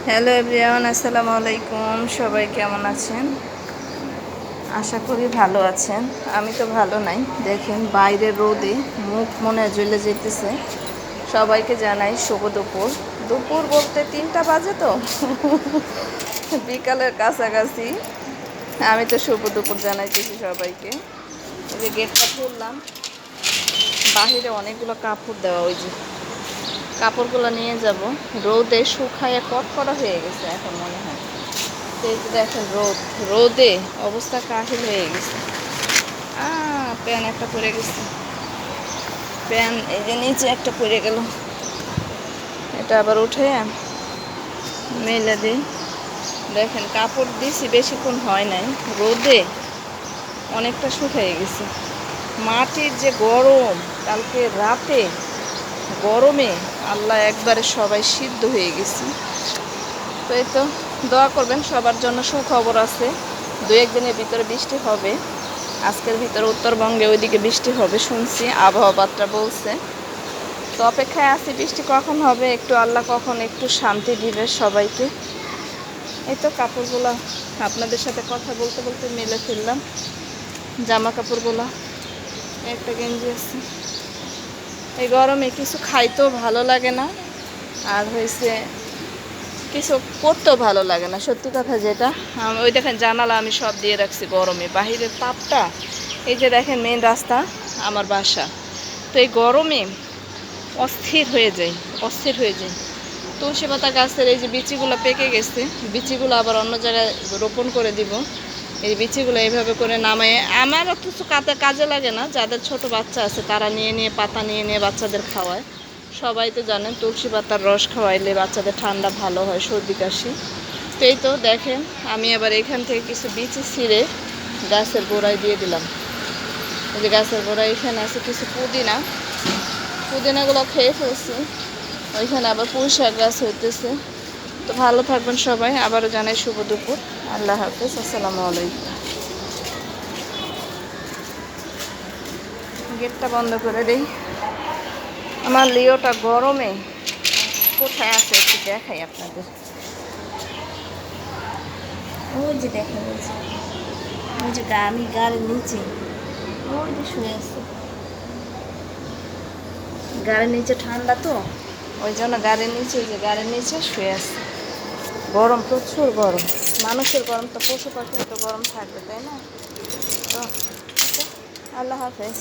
Hello everyone, আসসালামু আলাইকুম। সবাই কেমন আছেন? আশা করি ভালো আছেন। আমি তো ভালো নাই। দেখেন বাইরের রোদে মুখ মনে হয় জ্বলে যেতেছে। সবাইকে জানাই শুভ দুপুর। দুপুর বলতে 3টা বাজে তো বিকালের কাছাকাছি। আমি তো শুভ দুপুর জানাইতেছি সবাইকে। এই যে গেটটা খুললাম, বাহিরে অনেকগুলো কাপড় দেওয়া, ওই যে কাপড়গুলো নিয়ে যাব। রোদে শুকায় কটকটা হয়ে গেছে এখন মনে হয়। এই যে দেখেন রোদে অবস্থা কাহিল হয়ে গেছে। প্যান একটা পরে গেছে, প্যান এই যে নিচে একটা পরে গেল, এটা আবার উঠে মেলে দিই। দেখেন কাপড় দিছি, বেশিক্ষণ হয় নাই, রোদে অনেকটা শুকিয়ে গেছে। মাটির যে গরম, কালকে রাতে গরমে আল্লাহ একবারে সবাই সিদ্ধ হয়ে গেছি। তো এই তো দোয়া করবেন, সবার জন্য সুখবর আছে। 2-1 দিনের ভিতরে বৃষ্টি হবে। আজকের ভিতরে উত্তরবঙ্গে ওইদিকে বৃষ্টি হবে শুনছি, আবহাওয়াবার্তা বলছে। তো অপেক্ষায় আছি বৃষ্টি কখন হবে, একটু আল্লাহ কখন একটু শান্তি দিবে সবাইকে। এই তো কাপড়গুলো আপনাদের সাথে কথা বলতে বলতে মেলে ফেললাম। জামা কাপড়গুলো, একটা গেঞ্জি আছে। এই গরমে কিছু খাইতেও ভালো লাগে না, আর হয়েছে কিছু করতেও ভালো লাগে না, সত্যি কথা যেটা। ওই দেখেন জানালা আমি সব দিয়ে রাখছি গরমে, বাহিরের তাপটা। এই যে দেখেন মেন রাস্তা আমার বাসা, তো এই গরমে অস্থির হয়ে যায়, অস্থির হয়ে যায়। তুলসী পাতা গাছের এই যে বিচিগুলো পেকে গেছে, বিচিগুলো আবার অন্য জায়গায় রোপণ করে দিব। এই বিচিগুলো এইভাবে করে নামায়, আমার অত কিছু কাজে লাগে না, যাদের ছোট বাচ্চা আছে তারা নিয়ে নিয়ে পাতা নিয়ে নিয়ে বাচ্চাদের খাওয়ায়। সবাই তো জানেন তুলসী পাতার রস খাওয়াইলে বাচ্চাদের ঠান্ডা ভালো হয়, সর্দি কাশি। তো এই তো দেখেন আমি আবার এখান থেকে কিছু বিচি ছিঁড়ে গাছের গোড়ায় দিয়ে দিলাম। এই যে গাছের গোড়ায় এখানে আছে কিছু পুদিনাগুলো খেয়ে ফেলছি। ওইখানে আবার পুঁই শাক গাছ হইতেছে। তো ভালো থাকবেন সবাই, আবারও জানাই শুভ দুপুর। আল্লাহ হাফেজ, আসসালামু আলাইকুম। গেটটা বন্ধ করে দেই। আমার লিওটা গরমে কোথায় আছে একটু দেখাই আপনাদের। ওই যে দেখেন, ওই যে আমি গাড়ির নিচে, ওই যে শুয়ে আছে। গাড়ির নিচে ঠান্ডা তো, ওই জন্য গাড়ির নিচে, যে গাড়ির নিচে শুয়ে আছে। গরম, প্রচুর গরম। মানুষের গরম তো পশু পাখির তো গরম থাকবে, তাই না? তো আল্লাহ হাফেজ।